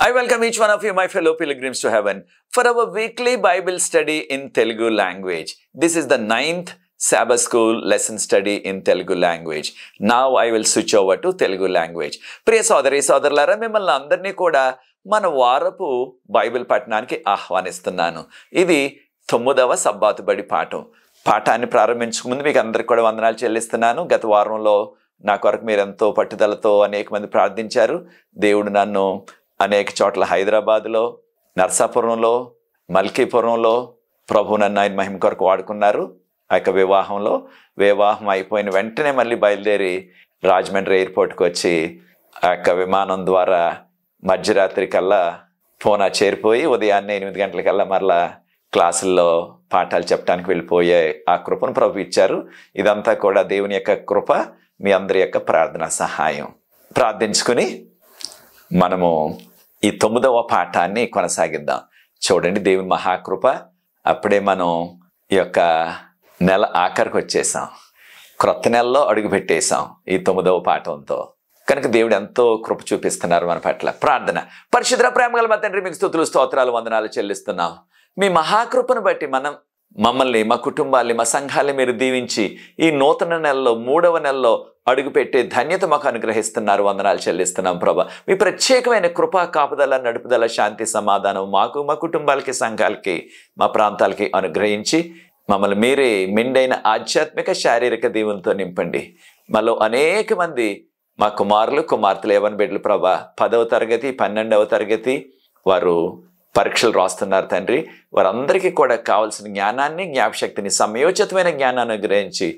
I welcome each one of you, my fellow pilgrims to heaven, for our weekly Bible study in Telugu language. This is the 9th Sabbath School lesson study in Telugu language. Now I will switch over to Telugu language. ప్రియ సోదరి సోదరులారా, మిమ్మల్ని అందరినీ కూడా మన వారపు Bible పఠనానికి ఆహ్వానిస్తున్నాను. ఇది 9వ సబ్బాతు బడి పాఠం. పాఠాన్ని ప్రారంభించక ముందు మీకు అందరికి కూడా వందనాలు చెల్లిస్తున్నాను. గత వారంలో నా కొరకు మీరు ఎంతో పట్టుదలతో అనేక మంది ప్రార్థించారు. దేవుడు నన్ను అనేక చోట్ల హైదరాబాదులో, నర్సాపురంలో, మల్కీపురంలో ప్రభు నన్ను ఆయన మహిమ కొరకు వాడుకున్నారు. ఆ యొక్క వివాహం అయిపోయిన వెంటనే మళ్ళీ బయలుదేరి రాజమండ్రి ఎయిర్పోర్ట్కి వచ్చి ఆ యొక్క విమానం ద్వారా మధ్యరాత్రి కల్లా పూనా చేరిపోయి ఉదయాన్నే 8 గంటలకల్లా మరలా క్లాసుల్లో పాఠాలు చెప్పడానికి వెళ్ళిపోయే ఆ కృపను ప్రభు ఇచ్చారు. ఇదంతా కూడా దేవుని యొక్క కృప, మీ అందరి యొక్క ప్రార్థన సహాయం. ప్రార్థించుకుని మనము ఈ 9వ పాఠాన్ని కొనసాగిద్దాం. చూడండి, దేవుని మహాకృప. అప్పుడే మనం ఈ యొక్క నెల ఆఖరికి వచ్చేసాం, క్రొత్త నెలలో అడుగు పెట్టేశాం ఈ 9వ పాఠంతో. కనుక దేవుడు ఎంతో కృప చూపిస్తున్నారు మన పట్ల. ప్రార్థన. పరిశుద్ధ ప్రేమ గల మా తండ్రి, మీకు స్తుతులు స్తోత్రాలు వందనాలు చెల్లిస్తున్నాం. మీ మహాకృపను బట్టి మమ్మల్ని, మా కుటుంబాల్ని, మా సంఘాన్ని మీరు దీవించి ఈ నూతన నెలలో 3వ నెలలో అడుగుపెట్టే ధన్యత మాకు అనుగ్రహిస్తున్నారు. వందనాలు చెల్లిస్తున్నాం ప్రభా. మీ ప్రత్యేకమైన కృపా కాపుదల, నడుపుదల, శాంతి, సమాధానం మాకు, మా కుటుంబాలకి, సంఘాలకి, మా ప్రాంతాలకి అనుగ్రహించి మమ్మల్ని మీరే మెండైన ఆధ్యాత్మిక శారీరక దీవులతో నింపండి. మాలో అనేక మంది మా కుమారులు, కుమార్తెలు, యవ్వన బిడ్డలు ప్రభా 10వ తరగతి, 12వ తరగతి వారు పరీక్షలు రాస్తున్నారు తండ్రి. వారందరికీ కూడా కావాల్సిన జ్ఞానాన్ని, జ్ఞాపశక్తిని, సమయోచితమైన జ్ఞానాన్ని అనుగ్రహించి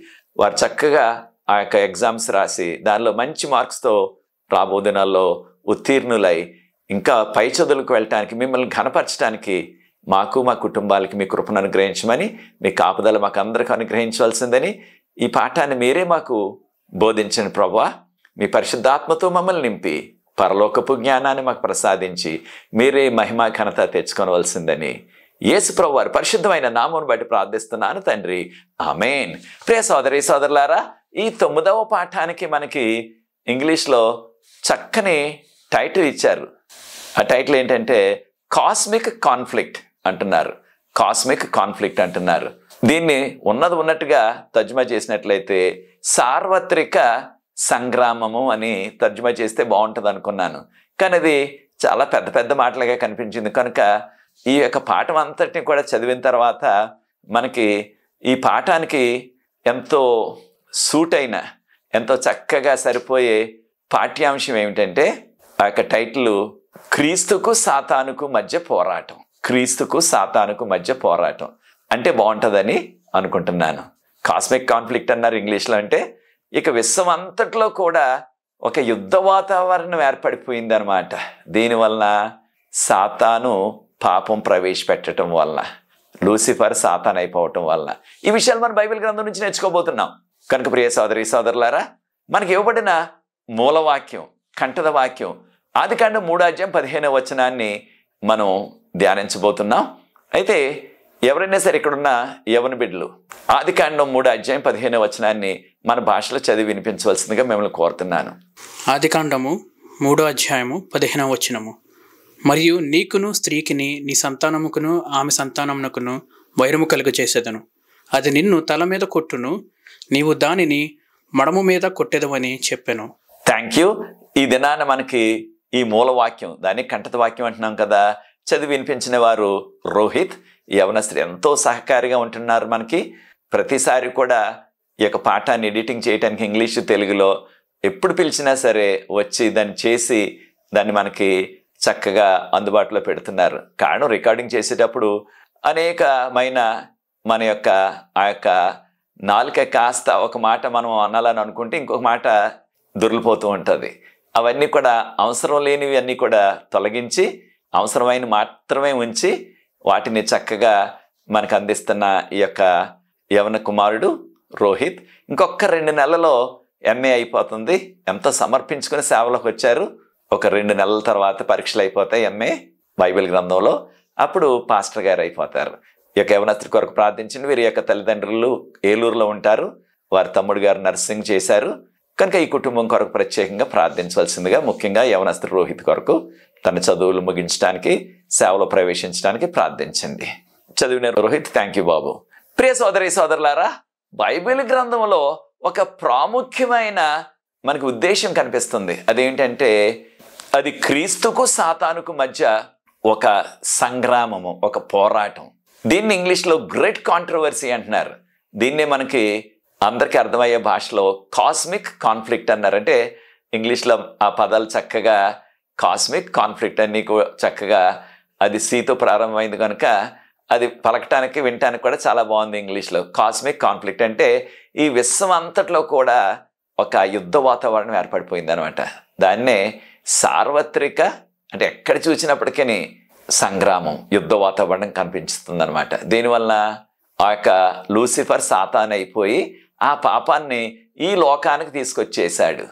వారు చక్కగా ఆ యొక్క ఎగ్జామ్స్ రాసి దానిలో మంచి మార్క్స్తో రాబో దినాల్లో ఉత్తీర్ణులై ఇంకా పై చదువులకు వెళ్ళటానికి, మిమ్మల్ని ఘనపరచడానికి మాకు, మా కుటుంబాలకి మీ కృపను అనుగ్రహించమని, మీ కాపుదల మాకు అందరికీ అనుగ్రహించవలసిందని ఈ పాఠాన్ని మీరే మాకు బోధించండి ప్రభా. మీ పరిశుద్ధాత్మతో మమ్మల్ని నింపి పరలోకపు జ్ఞానాన్ని మాకు ప్రసాదించి మీరే మహిమ ఘనత తెచ్చుకోవలసిందని యేసు ప్రభు వారి పరిశుద్ధమైన నామమును బట్టి ప్రార్థిస్తున్నాను తండ్రి, ఆమేన్. ప్రియ సోదరి సోదరులారా, ఈ 9వ పాఠానికి మనకి ఇంగ్లీష్లో చక్కని టైటిల్ ఇచ్చారు. ఆ టైటిల్ ఏంటంటే కాస్మిక్ కాన్ఫ్లిక్ట్ అంటున్నారు. కాస్మిక్ కాన్ఫ్లిక్ట్ అంటున్నారు. దీన్ని ఉన్నట్టుగా తర్జుమా చేసినట్లయితే సార్వత్రిక సంగ్రామము అని తర్జుమా చేస్తే బాగుంటుంది అనుకున్నాను. కానీ అది చాలా పెద్ద పెద్ద మాటలుగా కనిపించింది. కనుక ఈ యొక్క పాఠం అంతటిని కూడా చదివిన తర్వాత మనకి ఈ పాఠానికి ఎంతో సూట్ అయిన, ఎంతో చక్కగా సరిపోయే పాఠ్యాంశం ఏమిటంటే ఆ యొక్క టైటిల్ క్రీస్తుకు సాతానుకు మధ్య పోరాటం. క్రీస్తుకు సాతానుకు మధ్య పోరాటం అంటే బాగుంటుందని అనుకుంటున్నాను. కాస్మిక్ కాన్ఫ్లిక్ట్ అన్నారు ఇంగ్లీష్లో. అంటే ఇక విశ్వం అంతట్లో కూడా ఒక యుద్ధ వాతావరణం ఏర్పడిపోయింది అనమాట. దీనివలన సాతాను పాపం ప్రవేశపెట్టడం వలన, లూసిఫర్ సాతాన్ అయిపోవటం వలన ఈ విషయాలు మన బైబిల్ గ్రంథం నుంచి నేర్చుకోబోతున్నాం. కనుక ప్రియ సోదరి సోదరులారా, మనకి ఇవ్వబడిన మూలవాక్యం, కంఠద వాక్యం ఆదికాండం 3:15 మనం ధ్యానించబోతున్నాం. అయితే ఎవరైనా సరే ఇక్కడున్న యవ్వన బిడ్డలు ఆదికాండం 3:15 మన భాషలో చదివి వినిపించవలసిందిగా మిమ్మల్ని కోరుతున్నాను. ఆదికాండము 3:15 మరియు నీకును స్త్రీకిని, నీ సంతానముకును ఆమె సంతానమునకును వైరము కలుగ చేసేదను. అది నిన్ను తల మీద కొట్టును, నీవు దానిని మడము మీద కొట్టెదవని చెప్పాను. Thank you. ఈ దినాన మనకి ఈ మూలవాక్యం, దాన్ని కంఠత వాక్యం అంటున్నాం కదా, చదివి వినిపించిన వారు రోహిత్. యవనస్త్రీ ఎంతో సహకారిగా ఉంటున్నారు మనకి. ప్రతిసారి కూడా ఈ యొక్క పాఠాన్ని ఎడిటింగ్ చేయడానికి ఇంగ్లీషు, తెలుగులో ఎప్పుడు పిలిచినా సరే వచ్చి దాన్ని చేసి దాన్ని మనకి చక్కగా అందుబాటులో పెడుతున్నారు. కారణం రికార్డింగ్ చేసేటప్పుడు అనేకమైన మన యొక్క ఆ యొక్క నాలుక కాస్త ఒక మాట మనం అనాలని అనుకుంటే ఇంకొక మాట దొరికిపోతూ ఉంటుంది. అవన్నీ కూడా అవసరం లేనివి అన్నీ కూడా తొలగించి అవసరమైన మాత్రమే ఉంచి వాటిని చక్కగా మనకు అందిస్తున్న ఈ యొక్క యవన కుమారుడు రోహిత్ ఇంకొక 2 నెలల్లో ఎంఏ అయిపోతుంది. ఎంతో సమర్పించుకుని సేవలోకి వచ్చారు. ఒక 2 నెలల తర్వాత పరీక్షలు అయిపోతాయి ఎంఏ బైబిల్ గ్రంథంలో. అప్పుడు పాస్టర్ గారు అయిపోతారు. ఈ యొక్క యవనస్త్రీ కొరకు ప్రార్థించిన వీరి యొక్క తల్లిదండ్రులు ఏలూరులో ఉంటారు. వారి తమ్ముడు గారు నర్సింగ్ చేశారు. కనుక ఈ కుటుంబం కొరకు ప్రత్యేకంగా ప్రార్థించవలసిందిగా, ముఖ్యంగా యవనస్తుడు రోహిత్ కొరకు తన చదువులు ముగించడానికి, సేవలో ప్రవేశించడానికి ప్రార్థించండి. చదివిన రోహిత్, థ్యాంక్ యూ బాబు. ప్రియ సోదరి సోదరులారా, బైబిల్ గ్రంథంలో ఒక ప్రాముఖ్యమైన మనకు ఉద్దేశం కనిపిస్తుంది. అదేంటంటే అది క్రీస్తుకు సాతానుకు మధ్య ఒక సంగ్రామము, ఒక పోరాటం. దీన్ని ఇంగ్లీష్లో గ్రేట్ కాంట్రవర్సీ అంటున్నారు. దీన్నే మనకి అందరికీ అర్థమయ్యే భాషలో కాస్మిక్ కాన్ఫ్లిక్ట్ అన్నారు. అంటే ఇంగ్లీష్లో ఆ పదాలు చక్కగా కాస్మిక్ కాన్ఫ్లిక్ట్ అని నీకు చక్కగా అది సీతో ప్రారంభమైంది కనుక అది పలకటానికి వినటానికి కూడా చాలా బాగుంది ఇంగ్లీష్లో. కాస్మిక్ కాన్ఫ్లిక్ట్ అంటే ఈ విశ్వం అంతట్లో కూడా ఒక యుద్ధ వాతావరణం ఏర్పడిపోయింది అనమాట. దాన్నే సార్వత్రిక, అంటే ఎక్కడ చూసినప్పటికీ సంగ్రామం, యుద్ధ వాతావరణం కనిపిస్తుంది అనమాట. దీనివల్ల ఆ యొక్క లూసిఫర్ సాతాన్ అయిపోయి ఆ పాపాన్ని ఈ లోకానికి తీసుకొచ్చేసాడు.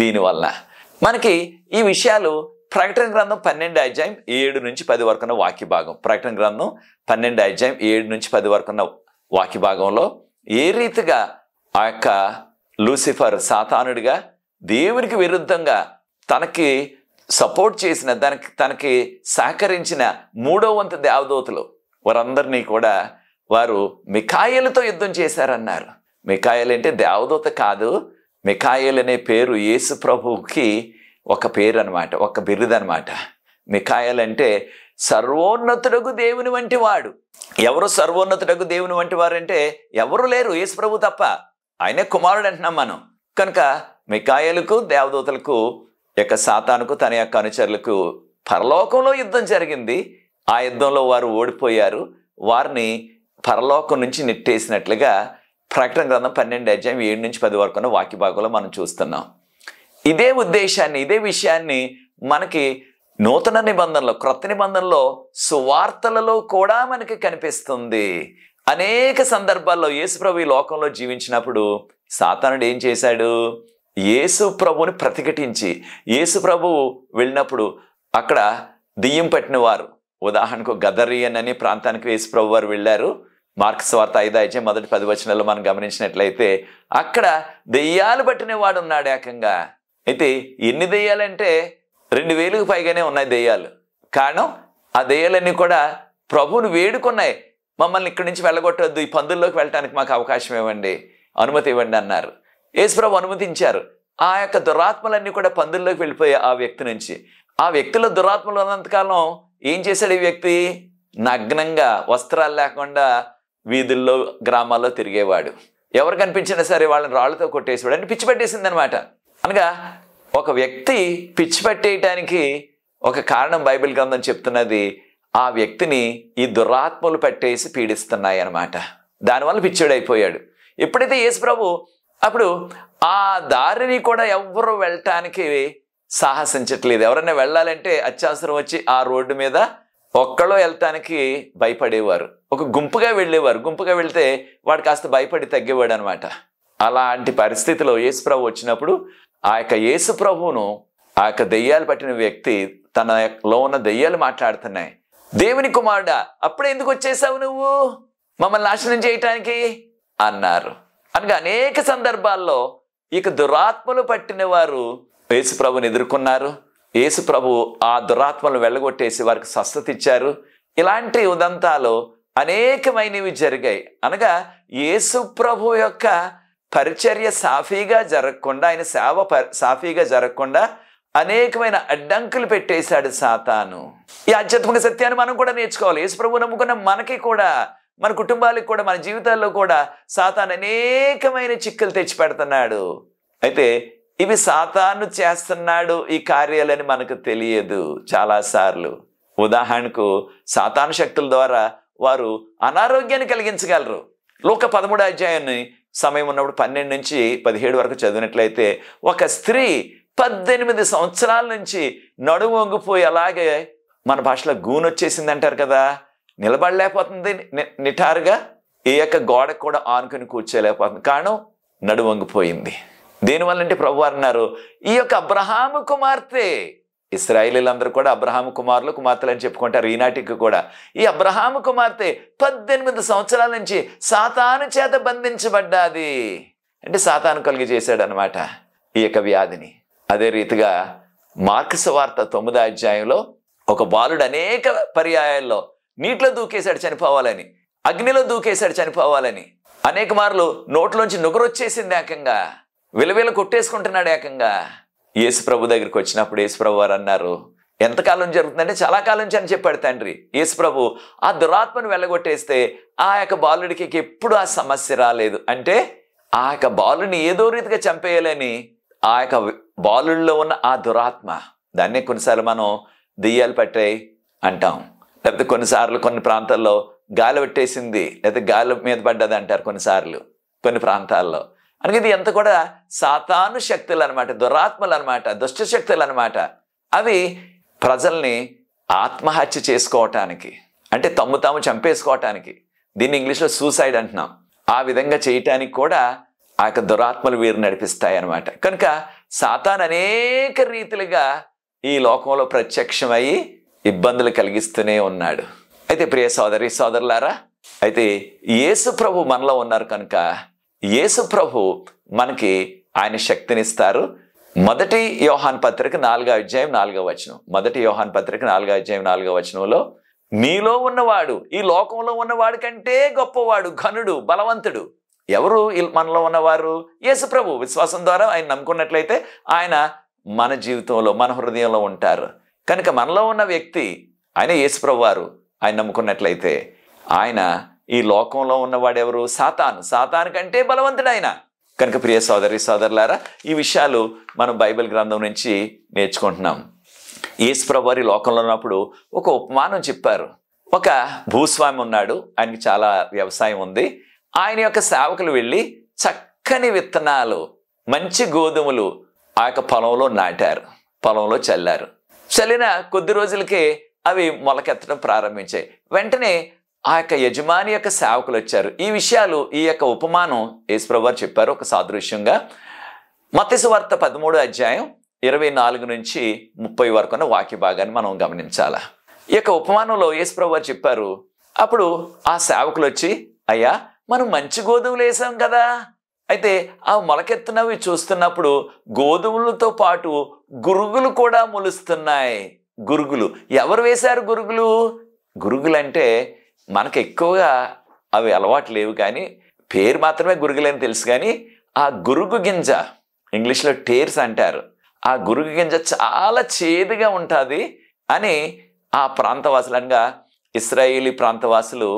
దీనివల్ల మనకి ఈ విషయాలు ప్రకటన గ్రంథం 12 అధ్యాయం 7 నుంచి 10 వరకు ఉన్న వాక్య భాగం, ప్రకటన గ్రంథం 12 అధ్యాయం 7 నుంచి 10 వరకు ఉన్న వాక్య భాగంలో ఏ రీతిగా ఆ యొక్క లూసిఫర్ సాతానుడిగా దేవునికి విరుద్ధంగా తనకి సపోర్ట్ చేసిన, తనకి సహకరించిన 3వ వంతు దేవదూతలు వారందరినీ కూడా వారు మిఖాయేలుతో యుద్ధం చేశారన్నారు. మిఖాయేలు అంటే దేవదూత కాదు, మిఖాయేలు అనే పేరు యేసు ప్రభువుకి ఒక పేరు అనమాట, ఒక బిరుదు అనమాట. మిఖాయేలు అంటే సర్వోన్నతుడగు దేవుని వంటి వాడు. ఎవరు సర్వోన్నతుడగు దేవుని వంటి వారు అంటే ఎవరు లేరు, యేసు ప్రభు తప్ప. ఆయనే కుమారుడు అంటున్నాం మనం. కనుక మిఖాయేలుకు దేవదూతలకు యొక్క సాతానుకు తన యొక్క అనుచరులకు పరలోకంలో యుద్ధం జరిగింది. ఆ యుద్ధంలో వారు ఓడిపోయారు. వారిని పరలోకం నుంచి నెట్టేసినట్లుగా ప్రకటన గ్రంథం 12 అధ్యాయం 7 నుంచి 10 వరకు ఉన్న వాక్య భాగంలో మనం చూస్తున్నాం. ఇదే ఉద్దేశాన్ని, ఇదే విషయాన్ని మనకి నూతన నిబంధనలో, క్రొత్త నిబంధనలో సువార్తలలో కూడా మనకి కనిపిస్తుంది. అనేక సందర్భాల్లో యేసు ప్రభు ఈ లోకంలో జీవించినప్పుడు సాతానుడు ఏం చేశాడు? యేసు ప్రభుని ప్రతిఘటించి, యేసు ప్రభు వెళ్ళినప్పుడు అక్కడ దెయ్యం పట్టిన వారు, ఉదాహరణకు గదరియన్ అనే ప్రాంతానికి యేసు ప్రభు వారు వెళ్ళారు. మార్కు సువార్త 5 అధ్యాయం మొదటి 10 వచనాల్లో మనం గమనించినట్లయితే అక్కడ దెయ్యాలు పట్టిన వాడు ఉన్నాడు ఏకంగా. అయితే ఎన్ని దెయ్యాలంటే 2000కు పైగానే ఉన్నాయి దెయ్యాలు. కారణం ఆ దెయ్యాలన్నీ కూడా ప్రభువుని వేడుకున్నాయి, మమ్మల్ని ఇక్కడి నుంచి వెళ్ళగొట్టొద్దు, ఈ పందుల్లోకి వెళ్ళటానికి మాకు అవకాశం ఇవ్వండి, అనుమతి ఇవ్వండి అన్నారు. యేసు ప్రభు అనుమతించారు. ఆ యొక్క దురాత్మలన్నీ కూడా పందుల్లోకి వెళ్ళిపోయాయి ఆ వ్యక్తి నుంచి. ఆ వ్యక్తిలో దురాత్మలు ఉన్నంతకాలం ఏం చేశాడు ఈ వ్యక్తి? నగ్నంగా, వస్త్రాలు లేకుండా వీధుల్లో, గ్రామాల్లో తిరిగేవాడు. ఎవరు కనిపించినా సరే వాళ్ళని రాళ్ళతో కొట్టేసేవాడు. అంటే పిచ్చి పట్టేసింది అనమాట. అనగా ఒక వ్యక్తి పిచ్చి పట్టేయటానికి ఒక కారణం బైబిల్ గ్రంథం చెప్తున్నది, ఆ వ్యక్తిని ఈ దురాత్మలు పట్టేసి పీడిస్తున్నాయి అన్నమాట. దానివల్ల పిచ్చోడైపోయాడు. ఎప్పుడైతే యేసు ప్రభు అప్పుడు ఆ దారిని కూడా ఎవ్వరు వెళ్ళటానికి సాహసించట్లేదు. ఎవరైనా వెళ్ళాలంటే అత్యవసరం వచ్చి ఆ రోడ్డు మీద ఒక్కళ్ళో వెళ్తానికి భయపడేవారు, ఒక గుంపుగా వెళ్ళేవారు. గుంపుగా వెళ్తే వాడు కాస్త భయపడి తగ్గేవాడు అనమాట. అలాంటి పరిస్థితిలో యేసు ప్రభు వచ్చినప్పుడు ఆ యొక్క యేసు ప్రభువును ఆ యొక్క దెయ్యాలు పట్టిన వ్యక్తి, తనలో ఉన్న దెయ్యాలు మాట్లాడుతున్నాయి, దేవుని కుమారుడా, అప్పుడే ఎందుకు వచ్చేసావు నువ్వు మమ్మల్ని నాశనం చేయటానికి అన్నారు. అనగా అనేక సందర్భాల్లో ఇక దురాత్మలు పట్టిన వారు యేసు ప్రభుని ఎదుర్కొన్నారు. యేసు ప్రభు ఆ దురాత్మలను వెళ్ళగొట్టేసి వారికి స్వస్థత ఇచ్చారు. ఇలాంటి ఉదంతాలు అనేకమైనవి జరిగాయి. అనగా యేసు ప్రభు యొక్క పరిచర్య సాఫీగా జరగకుండా, ఆయన సేవ సాఫీగా జరగకుండా అనేకమైన అడ్డంకులు పెట్టేశాడు సాతాను. ఈ ఆధ్యాత్మిక సత్యాన్ని మనం కూడా నేర్చుకోవాలి. యేసు ప్రభు నమ్ముకున్న మనకి కూడా, మన కుటుంబాలకు కూడా, మన జీవితాల్లో కూడా సాతాను అనేకమైన చిక్కులు తెచ్చి పెడుతున్నాడు. అయితే ఇవి సాతాను చేస్తున్నాడు ఈ కార్యాలని మనకు తెలియదు చాలాసార్లు. ఉదాహరణకు సాతాను శక్తుల ద్వారా వారు అనారోగ్యాన్ని కలిగించగలరు. లూకా 13వ అధ్యాయాన్ని సమయం ఉన్నప్పుడు 12 నుంచి 17 వరకు చదివినట్లయితే ఒక స్త్రీ 18 సంవత్సరాల నుంచి నడుము వంగిపోయి, అలాగే మన భాషలో గూనొచ్చేసింది అంటారు కదా, నిలబడలేకపోతుంది, నిటారుగా ఈ యొక్క గోడకు కూడా ఆనుకుని కూర్చోలేకపోతుంది. కారణం నడుము వంగిపోయింది. దేనివల్ల అంటే ప్రభు అన్నారు, ఈ యొక్క అబ్రహాము కుమార్తె, ఇశ్రాయేలీలందరూ కూడా అబ్రహాము కుమారులు, కుమార్తెలు అని చెప్పుకుంటారు ఈనాటికి కూడా. ఈ అబ్రహాము కుమార్తె 18 సంవత్సరాల నుంచి సాతాను చేత బంధించబడ్డాది. అంటే సాతాను కలిగి చేశాడు అనమాట. ఈ యొక్క వ్యాధిని. అదే రీతిగా మార్కు సువార్త 9వ అధ్యాయంలో ఒక బాలుడు అనేక పర్యాయాల్లో నీటిలో దూకేశాడు చనిపోవాలని, అగ్నిలో దూకేశాడు చనిపోవాలని, అనేక మార్లు నోట్లోంచి నుగురొచ్చేసింది, ఏకంగా విలవిల కొట్టేసుకుంటున్నాడు. ఏకంగా యేసు ప్రభు దగ్గరికి వచ్చినప్పుడు యేసు ప్రభు వారు అన్నారు, ఎంతకాలం జరుగుతుందంటే చాలా కాలం నుంచి అని చెప్పాడు తండ్రి. యేసు ప్రభు ఆ దురాత్మను వెళ్ళగొట్టేస్తే ఆ యొక్క బాలుడికి ఎప్పుడు ఆ సమస్య రాలేదు. అంటే ఆ యొక్క బాలుని ఏదో రీతిగా చంపేయాలని ఆ యొక్క బాలుల్లో ఉన్న ఆ దురాత్మ, దాన్నే కొన్నిసార్లు మనం దెయ్యాలు పట్టాయి అంటాం, లేకపోతే కొన్నిసార్లు కొన్ని ప్రాంతాల్లో గాలి పెట్టేసింది, లేకపోతే గాలి మీద పడ్డది అంటారు కొన్నిసార్లు కొన్ని ప్రాంతాల్లో. అందుకే ఇది ఎంత కూడా సాతాను శక్తులు అనమాట, దురాత్మలు అనమాట, దుష్ట శక్తులు అనమాట. అవి ప్రజల్ని ఆత్మహత్య చేసుకోవటానికి, అంటే తమ్ము తాము చంపేసుకోవటానికి, దీన్ని ఇంగ్లీష్లో సూసైడ్ అంటున్నాం, ఆ విధంగా చేయటానికి కూడా ఆ యొక్క దురాత్మలు వీరు నడిపిస్తాయి అన్నమాట. కనుక సాతాను అనేక రీతిలుగా ఈ లోకంలో ప్రత్యక్షమయ్యి ఇబ్బందులు కలిగిస్తూనే ఉన్నాడు. అయితే ప్రియ సోదరి సోదరులారా, అయితే యేసు ప్రభు మనలో ఉన్నారు కనుక యేసు ప్రభు మనకి ఆయన శక్తినిస్తారు. 1 యోహాను పత్రిక 4వ అధ్యాయం 4వ వచనం, 1 యోహాను పత్రిక 4వ అధ్యాయం 4వ వచనంలో, మీలో ఉన్నవాడు ఈ లోకంలో ఉన్నవాడు కంటే గొప్పవాడు, ఘనుడు, బలవంతుడు. ఎవరు మనలో ఉన్నవారు? యేసు ప్రభు. విశ్వాసం ద్వారా ఆయన నమ్ముకున్నట్లయితే ఆయన మన జీవితంలో, మన హృదయంలో ఉంటారు. కనుక మనలో ఉన్న వ్యక్తి ఆయన యేసు ప్రభు వారు. ఆయన నమ్ముకున్నట్లయితే ఆయన ఈ లోకంలో ఉన్నవాడు ఎవరు? సాతాను. సాతాను కంటే బలవంతుడు ఆయన. కనుక ప్రియ సోదరి సోదరులారా, ఈ విషయాలు మనం బైబిల్ గ్రంథం నుంచి నేర్చుకుంటున్నాం. యేసు ప్రభు వారి లోకంలో ఉన్నప్పుడు ఒక ఉపమానం చెప్పారు. ఒక భూస్వామి ఉన్నాడు, ఆయనకి చాలా వ్యవసాయం ఉంది. ఆయన యొక్క సేవకులు వెళ్ళి చక్కని విత్తనాలు, మంచి గోధుమలు ఆ యొక్క పొలంలో నాటారు, పొలంలో చల్లారు. చల్లిన కొద్ది రోజులకే అవి మొలకెత్తడం ప్రారంభించాయి. వెంటనే ఆ యొక్క యజమాని యొక్క సేవకులు వచ్చారు. ఈ విషయాలు, ఈ యొక్క ఉపమానం యేసు ప్రభు వారు చెప్పారు ఒక సాదృశ్యంగా. మత్తయి సువార్త 13వ అధ్యాయం 24 నుంచి 30 వరకు ఉన్న వాక్య భాగాన్ని మనం గమనించాలి. ఈ యొక్క ఉపమానంలో యేసు ప్రభు వారు చెప్పారు. అప్పుడు ఆ సేవకులు వచ్చి, అయ్యా మనం మంచి గోధుమలు వేసాం కదా, అయితే ఆ మొలకెత్తునవి చూస్తున్నప్పుడు గోధుమలతో పాటు గురుగులు కూడా మొలుస్తున్నాయి. గురుగులు ఎవరు వేశారు? గురుగులు. గురుగులు అంటే మనకు ఎక్కువగా అవి అలవాటు లేవు, కానీ పేరు మాత్రమే గురుగులని తెలుసు. కానీ ఆ గురుగు గింజ, ఇంగ్లీష్లో టేర్స్ అంటారు, ఆ గురుగు గింజ చాలా చేదుగా ఉంటుంది అని ఆ ప్రాంతవాసులు, అనగా ఇశ్రాయేలీ ప్రాంతవాసులు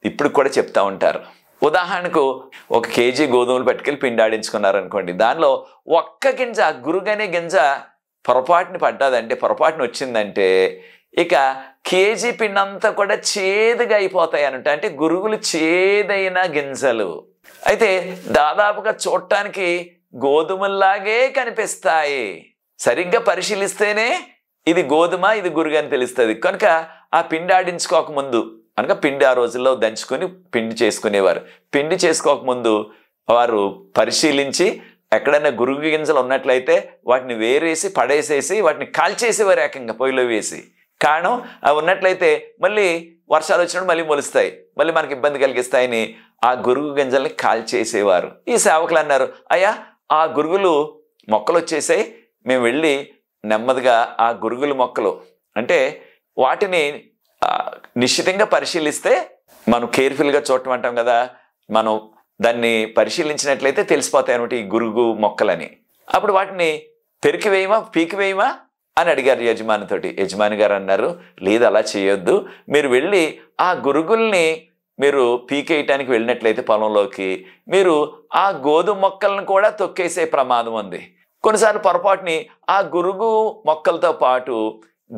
ఇప్పుడు కూడా చెప్తా ఉంటారు. ఉదాహరణకు 1 కేజీ గోధుమలు పట్టుకెళ్ళి పిండి ఆడించుకున్నారు అనుకోండి, దానిలో ఒక్క గింజ, గురుగనే గింజ పొరపాటుని పడ్డదంటే, పొరపాటున వచ్చిందంటే ఇక కేజీ పిండి అంతా కూడా చేదుగా అయిపోతాయి అన్నట్టు. అంటే గురుగులు చేదైన గింజలు. అయితే దాదాపుగా చూడటానికి గోధుమల్లాగే కనిపిస్తాయి. సరిగ్గా పరిశీలిస్తేనే ఇది గోధుమ, ఇది గురుగు అని తెలుస్తుంది. కనుక ఆ పిండి ఆడించుకోకముందు, అనగా పిండి ఆ రోజుల్లో దంచుకొని పిండి చేసుకునేవారు. పిండి చేసుకోకముందు వారు పరిశీలించి ఎక్కడైనా గురుగు గింజలు ఉన్నట్లయితే వాటిని వేరేసి పడేసేసి వాటిని కాల్చేసేవారు, ఏకంగా పొయ్యిలో వేసి. కారణం అవి ఉన్నట్లయితే మళ్ళీ వర్షాలు వచ్చినప్పుడు మళ్ళీ మొలుస్తాయి, మళ్ళీ మనకి ఇబ్బంది కలిగిస్తాయని ఆ గురుగు గింజల్ని కాల్చేసేవారు. ఈ సేవకులు అన్నారు, అయ్యా ఆ గురుగులు మొక్కలు వచ్చేసాయి, మేము వెళ్ళి నెమ్మదిగా ఆ గురుగులు మొక్కలు, అంటే వాటిని నిశ్చితంగా పరిశీలిస్తే, మనం కేర్ఫుల్గా చూడటం అంటాం కదా, మనం దాన్ని పరిశీలించినట్లయితే తెలిసిపోతాయి అనమాట ఈ గురుగు మొక్కలని. అప్పుడు వాటిని పెరికివేయమా, పీకివేయమా అని అడిగారు యజమానితోటి. యజమాని గారు అన్నారు, లేదు అలా చేయొద్దు, మీరు వెళ్ళి ఆ గురుగుల్ని మీరు పీకేయటానికి వెళ్ళినట్లయితే పొలంలోకి, మీరు ఆ గోధుమ మొక్కలను కూడా తొక్కేసే ప్రమాదం ఉంది. కొన్నిసార్లు పొరపాటుని ఆ గురుగు మొక్కలతో పాటు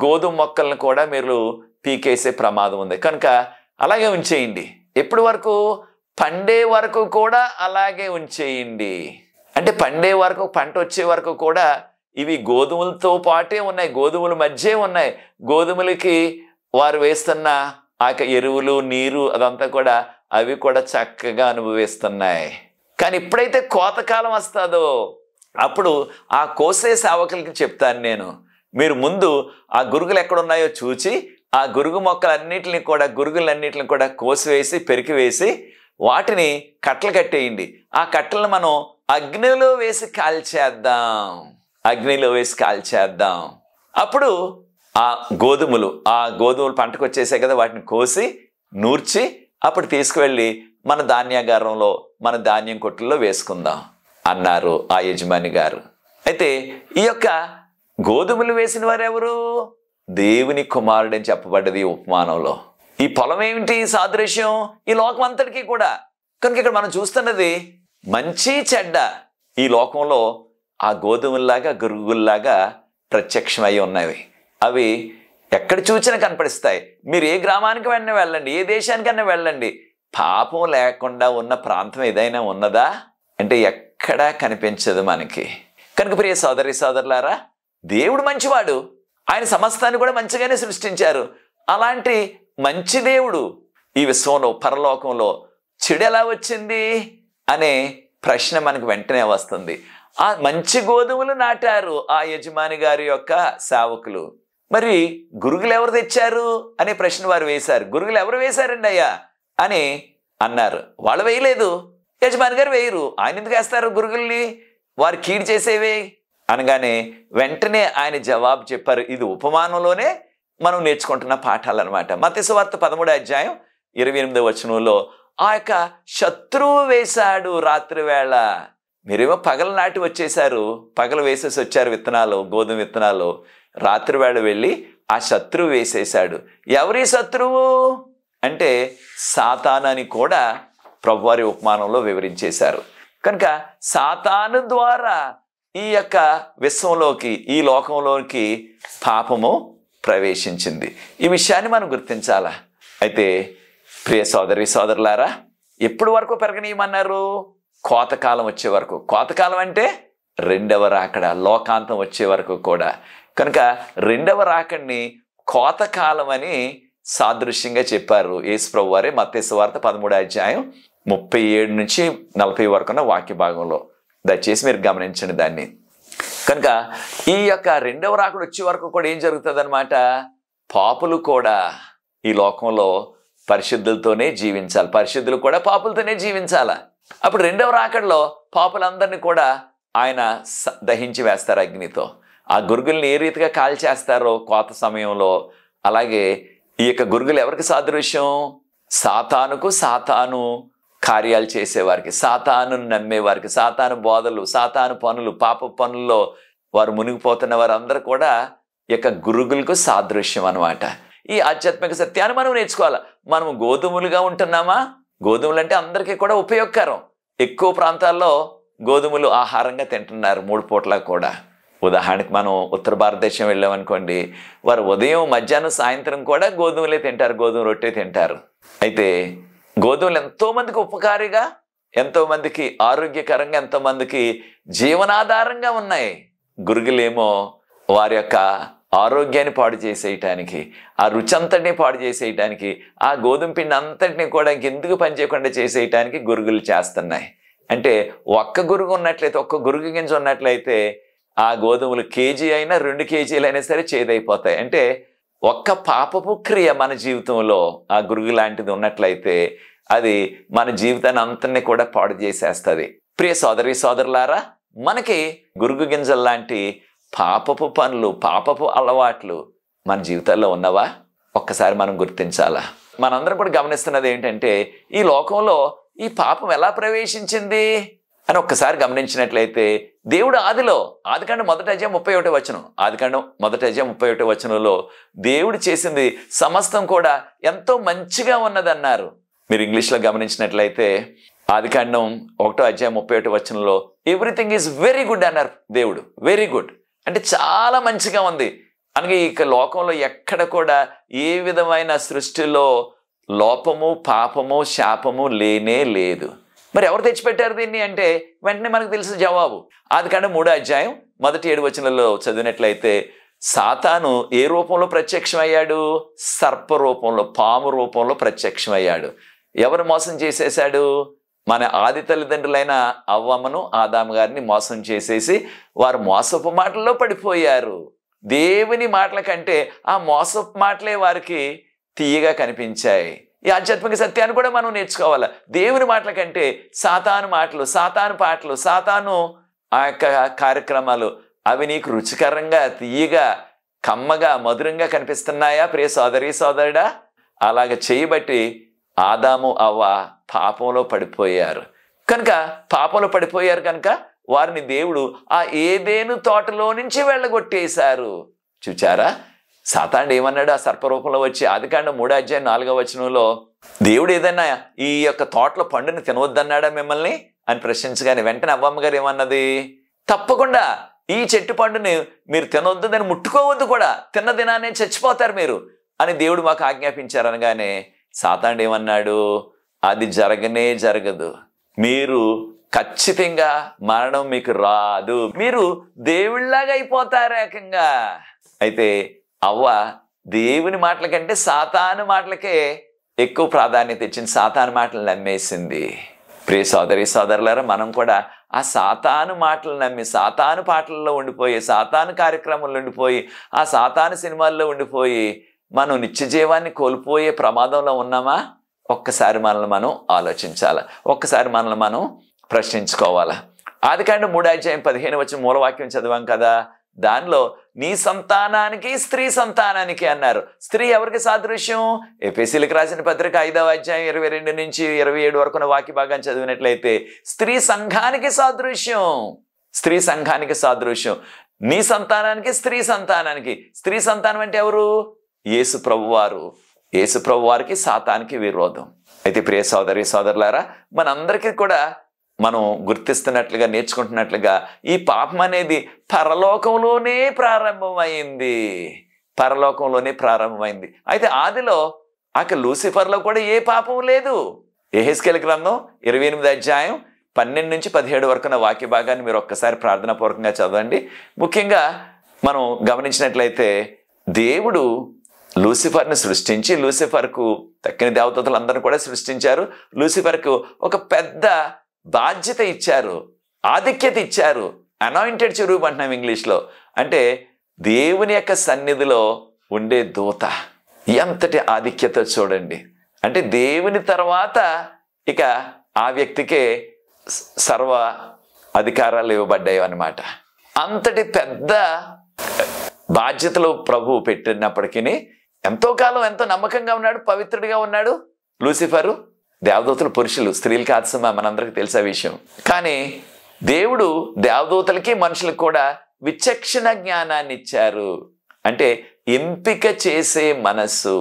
గోధుమ మొక్కలను కూడా మీరు పీకేసే ప్రమాదం ఉంది. కనుక అలాగే ఉంచేయండి. ఎప్పటి వరకు? పండే వరకు కూడా అలాగే ఉంచేయండి. అంటే పండే వరకు, పంట వచ్చే వరకు కూడా ఇవి గోధుమలతో పాటే ఉన్నాయి, గోధుమల మధ్య ఉన్నాయి. గోధుమలకి వారు వేస్తున్న ఆ ఎరువులు, నీరు అదంతా కూడా అవి కూడా చక్కగా అనుభవిస్తున్నాయి. కానీ ఎప్పుడైతే కోతకాలం వస్తుందో అప్పుడు ఆ కోసే సేవకులకి చెప్తాను నేను, మీరు ముందు ఆ గురుగులు ఎక్కడున్నాయో చూచి ఆ గురుగు మొక్కలన్నిటిని కూడా, గురుగులన్నిటిని కూడా కోసివేసి పెరికివేసి వాటిని కట్టలు కట్టేయండి. ఆ కట్టలను మనం అగ్నిలో వేసి కాల్చేద్దాం, అగ్నిలో వేసి కాల్చేద్దాం. అప్పుడు ఆ గోధుమలు పంటకు వచ్చేసాయి కదా, వాటిని కోసి నూర్చి అప్పుడు తీసుకువెళ్ళి మన ధాన్యాగారంలో మన ధాన్యం కొట్టుల్లో వేసుకుందాం అన్నారు ఆ యజమాని గారు. అయితే ఈ యొక్క గోధుమలు వేసిన వారెవరు? దేవుని కుమారుడని చెప్పబడ్డది ఈ ఉపమానంలో. ఈ పొలం ఏమిటి సాదృశ్యం? ఈ లోకం అంతటికీ కూడా. కనుక ఇక్కడ మనం చూస్తున్నది మంచి చెడ్డ ఈ లోకంలో ఆ గోధుమల్లాగా గురుగుల్లాగా ప్రత్యక్షమై ఉన్నవి. అవి ఎక్కడ చూసినా కనపడిస్తాయి. మీరు ఏ గ్రామానికి అయినా వెళ్ళండి, ఏ దేశానికైనా వెళ్ళండి, పాపం లేకుండా ఉన్న ప్రాంతం ఏదైనా ఉన్నదా అంటే ఎక్కడా కనిపించదు మనకి. కనుక ప్రియ సోదరి సోదరులారా, దేవుడు మంచివాడు, ఆయన సమస్తాన్ని కూడా మంచిగానే సృష్టించారు. అలాంటి మంచి దేవుడు ఈ విశ్వంలో పరలోకంలో చెడు ఎలా వచ్చింది అనే ప్రశ్న మనకు వెంటనే వస్తుంది. ఆ మంచి గోధుమలు నాటారు ఆ యజమాని గారి యొక్క సేవకులు. మరి గురుగులు ఎవరు తెచ్చారు అనే ప్రశ్న వారు వేశారు. గురుగులు ఎవరు వేశారండి అయ్యా అని అన్నారు. వాళ్ళు వేయలేదు, యజమాని గారు వేయరు. ఆయన ఎందుకు వేస్తారు గురుగుల్ని? వారు కీడు చేసేవే అనగానే వెంటనే ఆయన జవాబు చెప్పారు. ఇది ఉపమానంలోనే మనం నేర్చుకుంటున్న పాఠాలు అనమాట. మత్తయి సువార్త 13:28 ఆ యొక్క శత్రువు వేశాడు రాత్రి వేళ. మీరేమో పగలు నాటి వచ్చేసారు, పగలు వేసేసి వచ్చారు విత్తనాలు, గోధుమ విత్తనాలు. రాత్రి వేళ వెళ్ళి ఆ శత్రువు వేసేశాడు. ఎవరి శత్రువు అంటే సాతాను అని కూడా ప్రభువారి ఉపమానంలో వివరించేశారు. కనుక సాతాను ద్వారా ఈ యొక్క విశ్వంలోకి, ఈ లోకంలోకి పాపము ప్రవేశించింది. ఈ విషయాన్ని మనం గుర్తించాలా. అయితే ప్రియ సోదరి సోదరులారా, ఎప్పుడు వరకు పెరగనీయమన్నారు? కోతకాలం వచ్చే వరకు. కోతకాలం అంటే రెండవ రాకడ, లోకాంతం వచ్చే వరకు కూడా. కనుక రెండవ రాకడిని కోతకాలం అని సాదృశ్యంగా చెప్పారు యేసుప్రభు వారే మత్తయి సువార్త 13:37-40 వరకున్న వాక్య భాగంలో. దయచేసి మీరు గమనించండి దాన్ని. కనుక ఈ యొక్క రెండవ రాకడ వచ్చే వరకు కూడా ఏం జరుగుతుంది అనమాట? పాపులు కూడా ఈ లోకంలో పరిశుద్ధులతోనే జీవించాలి, పరిశుద్ధులు కూడా పాపులతోనే జీవించాలా. అప్పుడు రెండవ రాకడలో పాపులందరినీ కూడా ఆయన దహించి వేస్తారు అగ్నితో. ఆ గురుగుల్ని ఏ రీతిగా కాల్చేస్తారో కోత సమయంలో, అలాగే ఈ యొక్క గురుగులు ఎవరికి సాదృశ్యం? సాతానుకు, సాతాను కార్యాలు చేసేవారికి, సాతాను నమ్మేవారికి, సాతాను బోధలు, సాతాను పనులు, పాప పనుల్లో వారు మునిగిపోతున్న వారందరూ కూడా ఈ యొక్క గురుగులకు సాదృశ్యం అనమాట. ఈ ఆధ్యాత్మిక సత్యాన్ని మనం నేర్చుకోవాలి. మనం గోధుమలుగా ఉంటున్నామా? గోధుమలు అంటే అందరికీ కూడా ఉపయోగకరం. ఎక్కువ ప్రాంతాల్లో గోధుమలు ఆహారంగా తింటున్నారు 3 పూట్లా కూడా. ఉదాహరణకి మనం ఉత్తర భారతదేశం వెళ్ళామనుకోండి, వారు ఉదయం, మధ్యాహ్నం, సాయంత్రం కూడా గోధుమలే తింటారు, గోధుమ రొట్టె తింటారు. అయితే గోధుమలు ఎంతోమందికి ఉపకారిగా, ఎంతోమందికి ఆరోగ్యకరంగా, ఎంతోమందికి జీవనాధారంగా ఉన్నాయి. గురుగులేమో వారి యొక్క ఆరోగ్యాన్ని పాడు చేసేయటానికి, ఆ రుచి అంతటినీ పాడు చేసేయటానికి, ఆ గోధుమ పిండి అంతటినీ కూడా ఇంకెందుకు పనిచేయకుండా చేసేయటానికి గురుగులు చేస్తున్నాయి. అంటే ఒక్క గురుగు ఉన్నట్లయితే, ఒక్క గురుగు గింజ ఉన్నట్లయితే ఆ గోధుమలు కేజీ అయినా 2 కేజీలు అయినా సరే చేదైపోతాయి. అంటే ఒక్క పాపపు క్రియ మన జీవితంలో ఆ గురుగు లాంటిది ఉన్నట్లయితే అది మన జీవితాన్ని అంతని కూడా పాడు చేసేస్తుంది. ప్రియ సోదరి సోదరులారా, మనకి గురుగు గింజల లాంటి పాపపు పనులు, పాపపు అలవాట్లు మన జీవితాల్లో ఉన్నవా? ఒక్కసారి మనం గుర్తించాలా. మనందరం కూడా గమనిస్తున్నది ఏంటంటే, ఈ లోకంలో ఈ పాపం ఎలా ప్రవేశించింది అని ఒక్కసారి గమనించినట్లయితే, దేవుడు ఆదికాండం 1:31 ఆదికాండం 1:31 దేవుడు చేసింది సమస్తం కూడా ఎంతో మంచిగా ఉన్నదన్నారు. మీరు ఇంగ్లీష్లో గమనించినట్లయితే ఆదికాండం 1:31 ఎవ్రీథింగ్ ఈజ్ వెరీ గుడ్ అన్నారు దేవుడు. వెరీ గుడ్ అంటే చాలా మంచిగా ఉంది. అనగా ఇక లోకంలో ఎక్కడ కూడా ఏ విధమైన సృష్టిలో లోపము, పాపము, శాపము లేనే లేదు. మరి ఎవరు తెచ్చిపెట్టారు దీన్ని అంటే వెంటనే మనకు తెలిసిన జవాబు. ఆదికాండం 3:7 చదివినట్లయితే, సాతాను ఏ రూపంలో ప్రత్యక్షమయ్యాడు? సర్ప రూపంలో, పాము రూపంలో ప్రత్యక్షమయ్యాడు. ఎవరు మోసం చేసేశాడు? మన ఆది తల్లిదండ్రులైన అవ్వమ్మను, ఆదాము గారిని మోసం చేసేసి వారు మోసపు మాటల్లో పడిపోయారు. దేవుని మాటల కంటే ఆ మోసపు మాటలే వారికి తీయగా కనిపించాయి. ఈ ఆధ్యాత్మిక సత్యాన్ని కూడా మనం నేర్చుకోవాలి. దేవుని మాటల కంటే సాతాను మాటలు, సాతాను పాటలు, సాతాను ఆ యొక్క కార్యక్రమాలు అవి నీకు రుచికరంగా, తీయగా, కమ్మగా, మధురంగా కనిపిస్తున్నాయా ప్రియ సోదరి సోదరుడా? అలాగ చేయబట్టి ఆదాము అవ్వ పాపంలో పడిపోయారు. కనుక పాపంలో పడిపోయారు కనుక వారిని దేవుడు ఆ ఏదేను తోటలో నుంచి వెళ్ళగొట్టేశారు. చూచారా, సాతానుడు ఏమన్నాడు? ఆ సర్పరూపంలో వచ్చి ఆదికాండం 3:4 దేవుడు ఏదన్నా ఈ యొక్క తోటలో పండుని తినవద్దన్నాడా మిమ్మల్ని అని ప్రశ్నించగానే వెంటనే అవ్వమ్మ గారు ఏమన్నది? తప్పకుండా ఈ చెట్టు పండుని మీరు తినవద్దు, దాన్ని ముట్టుకోవద్దు కూడా, తిన్న దినానే చచ్చిపోతారు మీరు అని దేవుడు మాకు ఆజ్ఞాపించారు అనగానే సాతానుడు ఏమన్నాడు? అది జరగనే జరగదు, మీరు ఖచ్చితంగా మరణం మీకు రాదు, మీరు దేవుళ్ళలాగా అయిపోతారు ఏకంగా. అయితే అవ్వ దేవుని మాటల కంటే సాతాను మాటలకే ఎక్కువ ప్రాధాన్యత ఇచ్చింది, సాతాను మాటలు నమ్మేసింది. ప్రియ సోదరి సోదరులారా, మనం కూడా ఆ సాతాను మాటలు నమ్మి సాతాను పాటల్లో ఉండిపోయి, సాతాను కార్యక్రమంలో ఉండిపోయి, ఆ సాతాను సినిమాల్లో ఉండిపోయి మనం నిత్య జీవాన్ని కోల్పోయే ప్రమాదంలో ఉన్నామా? ఒక్కసారి మనల్ని మనం ఆలోచించాలి, ఒక్కసారి మనల్ని మనం ప్రశ్నించుకోవాలి. ఆదికాండం 3:15 మూలవాక్యం చదివాం కదా, దానిలో నీ సంతానానికి స్త్రీ సంతానానికి అన్నారు. స్త్రీ ఎవరికి సాదృశ్యం? ఎఫెసీయులకు రాసిన పత్రిక 5:22-27 వరకు వాక్య భాగాన్ని చదివినట్లయితే స్త్రీ సంఘానికి సాదృశ్యం, స్త్రీ సంఘానికి సాదృశ్యం. నీ సంతానానికి స్త్రీ సంతానానికి. స్త్రీ సంతానం అంటే ఎవరు? యేసు ప్రభువారు. యేసు ప్రభువారికి సాతానికి విరోధం. అయితే ప్రియ సోదరి సోదరులారా, మనందరికీ కూడా మనం గుర్తిస్తున్నట్లుగా, నేర్చుకుంటున్నట్లుగా ఈ పాపం అనేది పరలోకంలోనే ప్రారంభమైంది, పరలోకంలోనే ప్రారంభమైంది. అయితే ఆదిలో లూసిఫర్లో కూడా ఏ పాపం లేదు. యెహెజ్కేలు గ్రంథం 28:12-17 వరకు వాక్య భాగాన్ని మీరు ఒక్కసారి ప్రార్థనాపూర్వకంగా చదవండి. ముఖ్యంగా మనం గమనించినట్లయితే దేవుడు లూసిఫర్ని సృష్టించి, లూసిఫర్కు తక్కిన దేవతలందరూ కూడా సృష్టించారు. లూసిఫర్కు ఒక పెద్ద బాధ్యత ఇచ్చారు, ఆధిక్యత ఇచ్చారు. అనాయింటెడ్ చెరూబ్ అంటున్నాం ఇంగ్లీష్లో. అంటే దేవుని యొక్క సన్నిధిలో ఉండే దూత. ఎంతటి ఆధిక్యత చూడండి. అంటే దేవుని తర్వాత ఇక ఆ వ్యక్తికే సర్వ అధికారాలు ఇవ్వబడ్డాయి అన్నమాట. అంతటి పెద్ద బాధ్యతలు ప్రభువు పెట్టినప్పటికీ ఎంతో కాలం ఎంతో నమ్మకంగా ఉన్నాడు, పవిత్రుడిగా ఉన్నాడు లూసిఫరు. దేవదూతలు పురుషులు, స్త్రీలు కాదు సుమా, మనందరికీ తెలిసే విషయం. కానీ దేవుడు దేవదూతలకి మనుషులకు కూడా విచక్షణ జ్ఞానాన్ని ఇచ్చారు. అంటే ఎంపిక చేసే మనస్సు,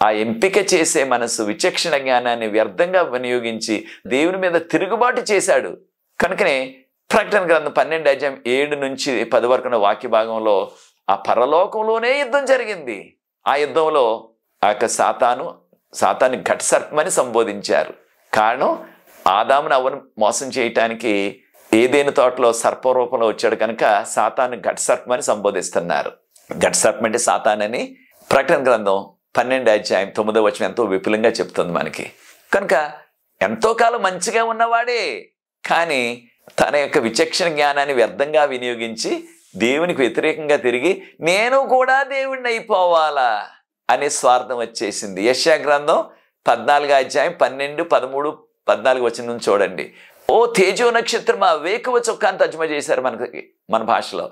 ఆ ఎంపిక చేసే మనస్సు, విచక్షణ జ్ఞానాన్ని వ్యర్థంగా వినియోగించి దేవుని మీద తిరుగుబాటు చేశాడు. కనుకనే ప్రకటన గ్రంథం 12:7-10 వరకు వాక్య భాగంలో ఆ పరలోకంలోనే యుద్ధం జరిగింది. ఆ యుద్ధంలో ఆ యొక్క సాతాను ఘట సర్పమని సంబోధించారు. కారణం ఆదామును అవ్వను మోసం చేయటానికి ఏదేను తోటలో సర్పరూపంలో వచ్చాడు కనుక సాతాను ఘట సర్పమని సంబోధిస్తున్నారు. ఘట సర్పం అంటే సాతానని ప్రకటన గ్రంథం 12:9 ఎంతో విపులంగా చెప్తుంది మనకి. కనుక ఎంతో కాలం మంచిగా ఉన్నవాడే, కానీ తన యొక్క విచక్షణ జ్ఞానాన్ని వ్యర్థంగా వినియోగించి దేవునికి వ్యతిరేకంగా తిరిగి నేను కూడా దేవుణ్ణి అయిపోవాలా అనే స్వార్థం వచ్చేసింది. యెషయా గ్రంథం 14:12-13-14 చూడండి. ఓ తేజో నక్షత్రమా, వేకువ చొక్కా అని తర్జుమా చేశారు మన భాషలో.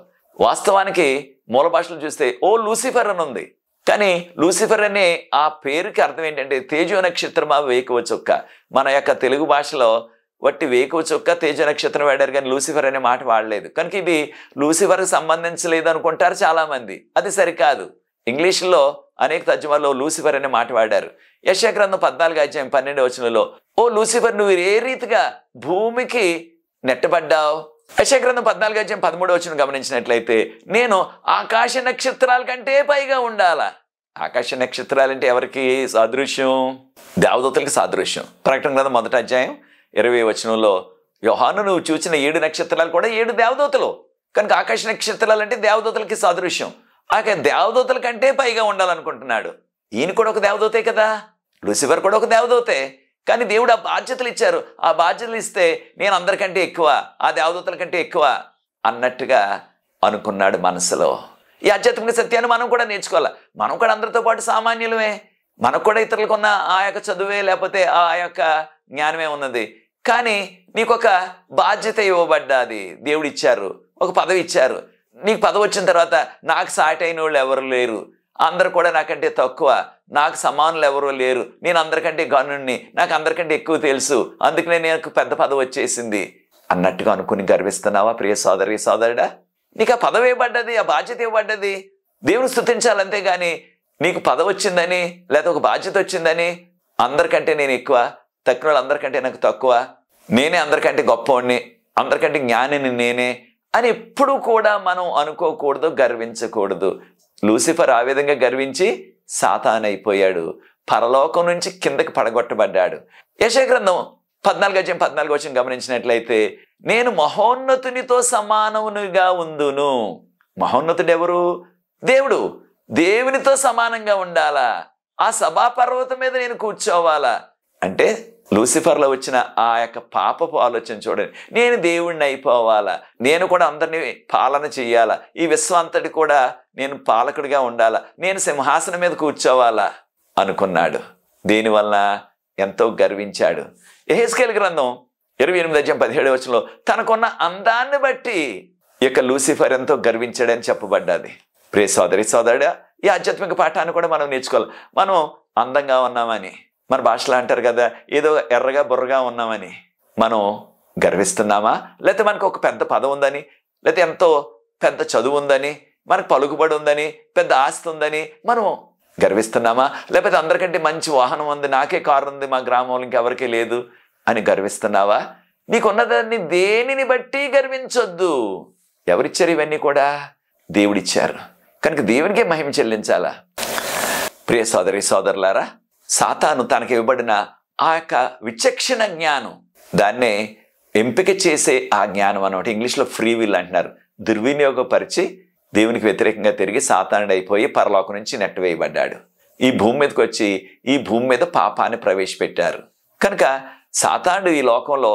వాస్తవానికి మూల భాషలో చూస్తే ఓ లూసిఫర్ అని ఉంది. కానీ లూసిఫర్ అనే ఆ పేరుకి అర్థం ఏంటంటే తేజో నక్షత్రమా, వేకువ చొక్క. మన యొక్క తెలుగు భాషలో వట్టి వేకువ చొక్క, తేజ నక్షత్రం వాడారు, కానీ లూసిఫర్ అనే మాట వాడలేదు. కనుక ఇది లూసిఫర్కి సంబంధించలేదు అనుకుంటారు చాలామంది. అది సరికాదు. ఇంగ్లీష్లో అనేక తర్జుమాల్లో లూసిఫర్ అనే మాట వాడారు. యెషయా గ్రంథం 14:12 ఓ లూసిఫర్, నువ్వు ఏ రీతిగా భూమికి నెట్టబడ్డావు. యెషయా గ్రంథం 14:13 గమనించినట్లయితే నేను ఆకాశ నక్షత్రాల కంటే పైగా ఉండాలా. ఆకాశ నక్షత్రాలంటే ఎవరికి సాదృశ్యం? దేవదూతలకి సాదృశ్యం. ప్రకటన గ్రంథం 1:20 యోహాను నువ్వు చూసిన 7 నక్షత్రాలు కూడా 7 దేవదూతలు. కనుక ఆకాశ నక్షత్రాలు అంటే దేవదూతలకి సాదృశ్యం. ఆ దేవదూతల కంటే పైగా ఉండాలనుకుంటున్నాడు. ఈయన కూడా ఒక దేవదూతే కదా, లూసిఫర్ కూడా ఒక దేవదూతే. కానీ దేవుడు ఆ బాధ్యతలు ఇచ్చారు. ఆ బాధ్యతలు ఇస్తే నేను అందరికంటే ఎక్కువ, ఆ దేవదూతల కంటే ఎక్కువ అన్నట్టుగా అనుకున్నాడు మనసులో. ఈ ఆధ్యాత్మిక సత్యాన్ని మనం కూడా నేర్చుకోవాలి. మనం కూడా అందరితో పాటు సామాన్యులమే. మనకు కూడా ఇతరులకు ఉన్న ఆ యొక్క చదువే లేకపోతే ఆ యొక్క జ్ఞానమే ఉన్నది. కానీ నీకు ఒక బాధ్యత ఇవ్వబడ్డది, దేవుడు ఇచ్చారు, ఒక పదవి ఇచ్చారు. నీకు పదవి వచ్చిన తర్వాత నాకు సాటి అయిన వాళ్ళు ఎవరు లేరు, అందరు కూడా నాకంటే తక్కువ, నాకు సమానులు ఎవరూ లేరు, నేను అందరికంటే గనుణ్ణి, నాకు అందరికంటే ఎక్కువ తెలుసు, అందుకనే నాకు పెద్ద పదవి వచ్చేసింది అన్నట్టుగా అనుకుని గర్విస్తున్నావా ప్రియ సోదరి సోదరుడా? నీకు ఆ పదవి ఇవ్వబడ్డది, ఆ బాధ్యత ఇవ్వబడ్డది, దేవుని స్తుతించాలి. అంతేగాని నీకు పదవి వచ్చిందని లేదా ఒక బాధ్యత వచ్చిందని అందరికంటే నేను ఎక్కువ, తక్కువ వాళ్ళు అందరికంటే నాకు తక్కువ, నేనే అందరికంటే గొప్పవాడిని, అందరికంటే జ్ఞానిని నేనే అని ఎప్పుడు కూడా మనం అనుకోకూడదు, గర్వించకూడదు. లూసిఫర్ ఆ విధంగా గర్వించి సాతాను అయిపోయాడు, పరలోకం నుంచి కిందకి పడగొట్టబడ్డాడు. యెషయా గ్రంథం 14:14 గమనించినట్లయితే, నేను మహోన్నతునితో సమానమునిగా ఉందును. మహోన్నతుడు ఎవరు? దేవుడు. దేవునితో సమానంగా ఉండాలా, ఆ సభాపర్వతం మీద నేను కూర్చోవాలా అంటే లూసిఫర్లో వచ్చిన ఆ యొక్క పాపపు ఆలోచన చూడండి. నేను దేవుణ్ణి అయిపోవాలా, నేను కూడా అందరినీ పాలన చెయ్యాలా, ఈ విశ్వాంతటి కూడా నేను పాలకుడిగా ఉండాలా, నేను సింహాసనం మీద కూర్చోవాలా అనుకున్నాడు. దీనివల్ల ఎంతో గర్వించాడు. యెహెజ్కేలు గ్రంథం 28:17 తనకున్న అందాన్ని బట్టి ఇక లూసిఫర్ ఎంతో గర్వించాడని చెప్పబడ్డది. ప్రియ సోదరి సోదరుడా, ఈ ఆధ్యాత్మిక పాఠాన్ని కూడా మనం నేర్చుకోవాలి. మనం అందంగా ఉన్నామని, మన భాషలో అంటారు కదా, ఏదో ఎర్రగా బుర్రగా ఉన్నామని మనం గర్విస్తున్నామా? లేకపోతే మనకు ఒక పెద్ద పదవి ఉందని, లేకపోతే ఎంతో పెద్ద చదువు ఉందని, మనకు పలుకుబడి ఉందని, పెద్ద ఆస్తి ఉందని మనం గర్విస్తున్నామా? లేకపోతే అందరికంటే మంచి వాహనం ఉంది, నాకే కారు ఉంది, మా గ్రామంలో ఇంకెవరికీ లేదు అని గర్విస్తున్నావా? నీకున్నదాన్ని దేనిని బట్టి గర్వించొద్దు. ఎవరిచ్చారు ఇవన్నీ కూడా? దేవుడిచ్చారు. కనుక దేవునికే మహిమ చెల్లించాలా. ప్రియ సోదరి సోదరులారా, సాతాను తనకి ఇవ్వబడిన ఆ యొక్క విచక్షణ జ్ఞానం, దాన్నే ఎంపిక చేసే ఆ జ్ఞానం అన్నమాట, ఇంగ్లీష్లో ఫ్రీ విల్ అంటున్నారు, దుర్వినియోగపరిచి దేవునికి వ్యతిరేకంగా తిరిగి సాతానుడు అయిపోయి పరలోకం నుంచి నెట్టవేయబడ్డాడు. ఈ భూమి మీదకి వచ్చి ఈ భూమి మీద పాపాన్ని ప్రవేశపెట్టారు. కనుక సాతానుడు ఈ లోకంలో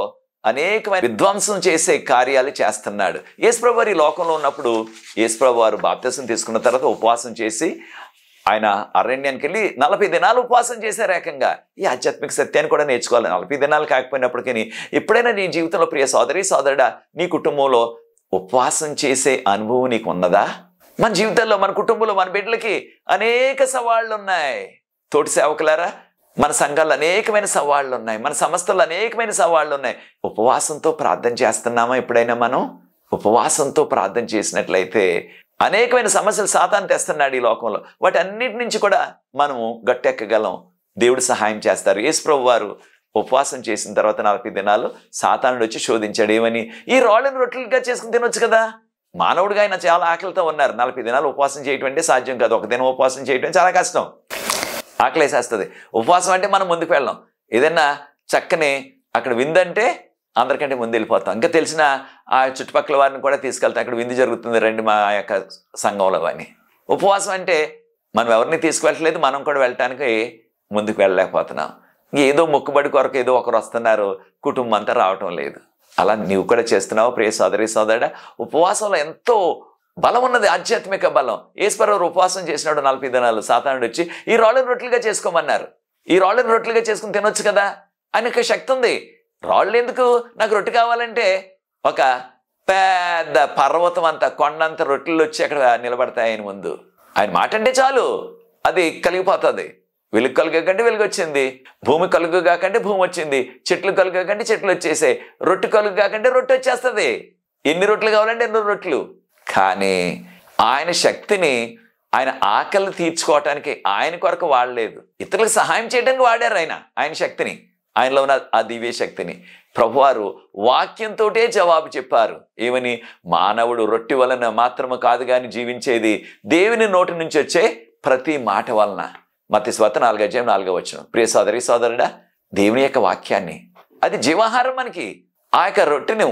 అనేకమైన విధ్వంసం చేసే కార్యాలు చేస్తున్నాడు. యేసుప్రభు వారు ఈ లోకంలో ఉన్నప్పుడు, యేసుప్రభు వారు బాప్తిసం తీసుకున్న తర్వాత ఉపవాసం చేసి ఆయన అరణ్యానికి వెళ్ళి 40 దినాలు ఉపవాసం చేశారు. ఏకంగా ఈ ఆధ్యాత్మిక సత్యాన్ని కూడా నేర్చుకోవాలి. 40 దినాలు కాకపోయినప్పటికీ ఎప్పుడైనా నీ జీవితంలో ప్రియ సోదరి సోదరుడా, నీ కుటుంబంలో ఉపవాసం చేసే అనుభవం నీకు ఉన్నదా? మన జీవితాల్లో, మన కుటుంబంలో, మన బిడ్డలకి అనేక సవాళ్ళు ఉన్నాయి. తోటి సేవకులారా, మన సంఘాల్లో అనేకమైన సవాళ్ళు ఉన్నాయి, మన సంస్థల్లో అనేకమైన సవాళ్ళు ఉన్నాయి. ఉపవాసంతో ప్రార్థన చేస్తున్నామా? ఎప్పుడైనా మనం ఉపవాసంతో ప్రార్థన చేసినట్లయితే అనేకమైన సమస్యలు సాతాను తెస్తున్నాడు ఈ లోకంలో, వాటి అన్నిటి నుంచి కూడా మనము గట్టెక్కగలం. దేవుడు సహాయం చేస్తారు. యేసుప్రభు వారు ఉపవాసం చేసిన తర్వాత 40 దినాలు సాతానుడు వచ్చి శోధించాడు. ఏమని? ఈ రాళ్ళను రొట్టెలుగా చేసుకుని తినొచ్చు కదా. మానవుడిగా ఆయన చాలా ఆకలితో ఉన్నారు. 40 దినాలు ఉపవాసం చేయటం అంటే సాధ్యం కాదు. ఒక దినం ఉపవాసం చేయటం చాలా కష్టం, ఆకలేసేస్తుంది. ఉపవాసం అంటే మనం ముందుకు వెళ్ళాం. ఏదైనా చక్కని అక్కడ విందంటే అందరికంటే ముందు వెళ్ళిపోతాం. ఇంకా తెలిసిన ఆ చుట్టుపక్కల వారిని కూడా తీసుకెళ్తాం, అక్కడ విందు జరుగుతుంది రండి మా యొక్క సంఘంలో అని. ఉపవాసం అంటే మనం ఎవరిని తీసుకువెళ్ళట్లేదు, మనం కూడా వెళ్ళటానికి ముందుకు వెళ్ళలేకపోతున్నాం. ఏదో మొక్కుబడి కొరకు ఏదో ఒకరు వస్తున్నారు, కుటుంబం అంతా రావటం లేదు. అలా నీవు కూడా చేస్తున్నావు ప్రియ సోదరి సోదరుడా. ఉపవాసంలో ఎంతో బలం ఉన్నది, ఆధ్యాత్మిక బలం. యేసుప్రభు ఉపవాసం చేసినాడు 40 దినాలు. సాతానుడు వచ్చి ఈ రాళ్ళను రొట్టెలుగా చేసుకోమన్నారు. ఈ రాళ్ళను రొట్టెలుగా చేసుకుని తినొచ్చు కదా, ఆయనకు శక్తి ఉంది. రాళ్ళు ఎందుకు? నాకు రొట్టె కావాలంటే ఒక పెద్ద పర్వతం అంత కొండంత రొట్టెలు వచ్చి అక్కడ నిలబడతాయి ఆయన ముందు. ఆయన మాట అంటే చాలు, అది కలిగిపోతుంది. వెలుగు కలుగకంటే వెలుగు వచ్చింది, భూమి కలుగు కాకంటే భూమి వచ్చింది, చెట్లు కలుగు కాకంటే చెట్లు వచ్చేసాయి, రొట్టె కలుగు కాకంటే రొట్టె వచ్చేస్తుంది. ఎన్ని రొట్టెలు కావాలంటే ఎన్ని రొట్టెలు. కానీ ఆయన శక్తిని ఆయన ఆకలి తీర్చుకోవటానికి ఆయన కొరకు వాడలేదు, ఇతరులకు సహాయం చేయడానికి వాడారు ఆయన శక్తిని, ఆయనలో ఉన్న ఆ దివ్య శక్తిని. ప్రభువారు వాక్యంతోటే జవాబు చెప్పారు. ఏమని? మానవుడు రొట్టె వలన మాత్రము కాదు కానీ జీవించేది దేవుని నోటి నుంచి వచ్చే ప్రతి మాట వలన. మత్తయి సువార్త 4:4. ప్రియ సోదరి సోదరుడా, దేవుని యొక్క వాక్యాన్ని, అది జీవాహారం మనకి. ఆ యొక్క రొట్టెను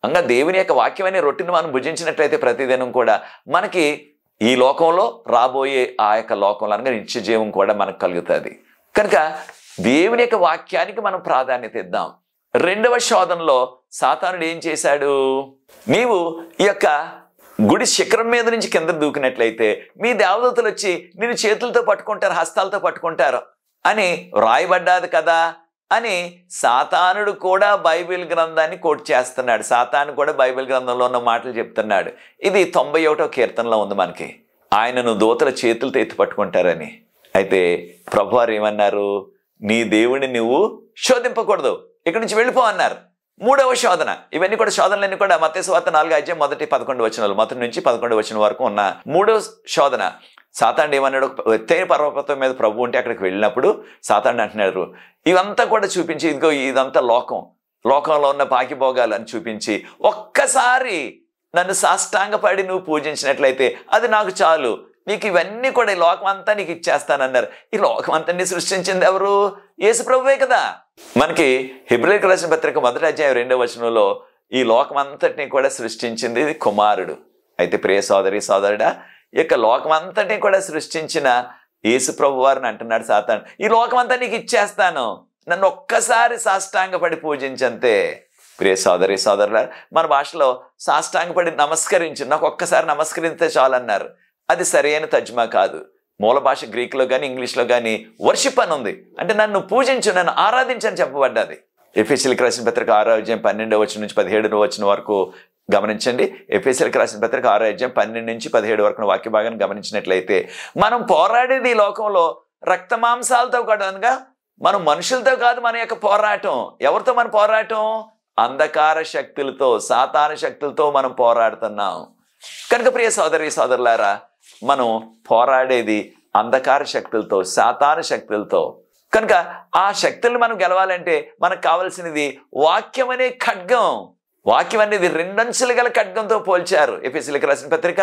అంగా దేవుని యొక్క వాక్యం అనే రొట్టెను మనం భుజించినట్లయితే ప్రతిదినం కూడా మనకి ఈ లోకంలో రాబోయే ఆ యొక్క లోకంలో అనగా నిత్య జీవం కూడా మనకు కలుగుతుంది. కనుక దేవుని యొక్క వాక్యానికి మనం ప్రాధాన్యత ఇద్దాం. రెండవ శోధనలో సాతానుడు ఏం చేశాడు? నీవు ఈ యొక్క గుడి శిఖరం మీద నుంచి కింద దూకినట్లయితే మీ దేవదూతలు వచ్చి నేను చేతులతో పట్టుకుంటారు, హస్తాలతో పట్టుకుంటారు అని వ్రాయబడ్డాది కదా అని సాతానుడు కూడా బైబిల్ గ్రంథాన్ని కోట్ చేస్తున్నాడు. సాతాను కూడా బైబిల్ గ్రంథంలో ఉన్న మాటలు చెప్తున్నాడు. ఇది 91వ కీర్తనలో ఉంది మనకి, ఆయనను దూతల చేతులతో ఎత్తి పట్టుకుంటారని. అయితే ప్రభువారు ఏమన్నారు? నీ దేవుడిని నువ్వు శోధింపకూడదు, ఇక్కడి నుంచి వెళ్ళిపో అన్నారు. 3వ శోధన. ఇవన్నీ కూడా శోధనలన్నీ కూడా మత్తయి సువార్త 4:1-11 వచనాలు, మొదటి నుంచి 11 వచనం వరకు ఉన్న 3వ శోధన. సాతానుడు ఏమన్నాడు? ఎత్తైన పర్వతం మీద ప్రభు ఉంటే అక్కడికి వెళ్ళినప్పుడు సాతానుడు అంటున్నాడు, ఇవంతా కూడా చూపించి, ఇదిగో ఇదంతా లోకంలో ఉన్న పాకిభోగాలు అని చూపించి ఒక్కసారి నన్ను సాష్టాంగపడి నువ్వు పూజించినట్లయితే అది నాకు చాలు, నీకు ఇవన్నీ కూడా ఈ లోకం అంతా నీకు ఇచ్చేస్తానన్నారు. ఈ లోకం అంతా సృష్టించింది ఎవరు? యేసు ప్రభువే కదా. మనకి హెబ్రీయులకు రాసిన పత్రిక 1వ అధ్యాయం 2వ వచనంలో ఈ లోకం అంతటిని కూడా సృష్టించింది కుమారుడు. అయితే ప్రియ సోదరి సోదరుడా, ఈ యొక్క లోకం అంతటిని కూడా సృష్టించిన యేసు ప్రభు వారిని అంటున్నాడు సాతాను, ఈ లోకం అంతా నీకు ఇచ్చేస్తాను, నన్ను ఒక్కసారి సాష్టాంగపడి పూజించంతే. ప్రియ సోదరి సోదరులారా, మన భాషలో సాష్టాంగపడి నమస్కరించు, నాకు ఒక్కసారి నమస్కరిస్తే చాలన్నారు. అది సరైన తర్జుమా కాదు. మూల భాష గ్రీకులో కానీ ఇంగ్లీష్లో కానీ వర్షిప్ అని ఉంది, అంటే నన్ను పూజించు, నన్ను ఆరాధించని చెప్పబడ్డది. ఎఫెసీయులకు రాసిన పత్రిక 6వ అధ్యాయం 12వ వచనం నుంచి 17వ వచనం వరకు గమనించండి. ఎఫెసీయులకు రాసిన పత్రిక 6వ అధ్యాయం 12 నుంచి 17 వరకు వాక్య భాగాన్ని గమనించినట్లయితే, మనం పోరాడేది ఈ లోకంలో రక్త మాంసాలతో కాదుగా, మనం మనుషులతో కాదు. మన యొక్క పోరాటం ఎవరితో? మన పోరాటం అంధకార శక్తులతో, సాతాను శక్తులతో మనం పోరాడుతున్నాం. కనుక ప్రియ సోదరి సోదరులారా, మనం పోరాడేది అంధకార శక్తులతో, సాతాను శక్తులతో. కనుక ఆ శక్తులను మనం గెలవాలంటే మనకు కావాల్సినది వాక్యం అనే ఖడ్గం. వాక్యం అనేది 2 అంచులు గల ఖడ్గంతో పోల్చారు ఎఫెసీయులకు రాసిన పత్రిక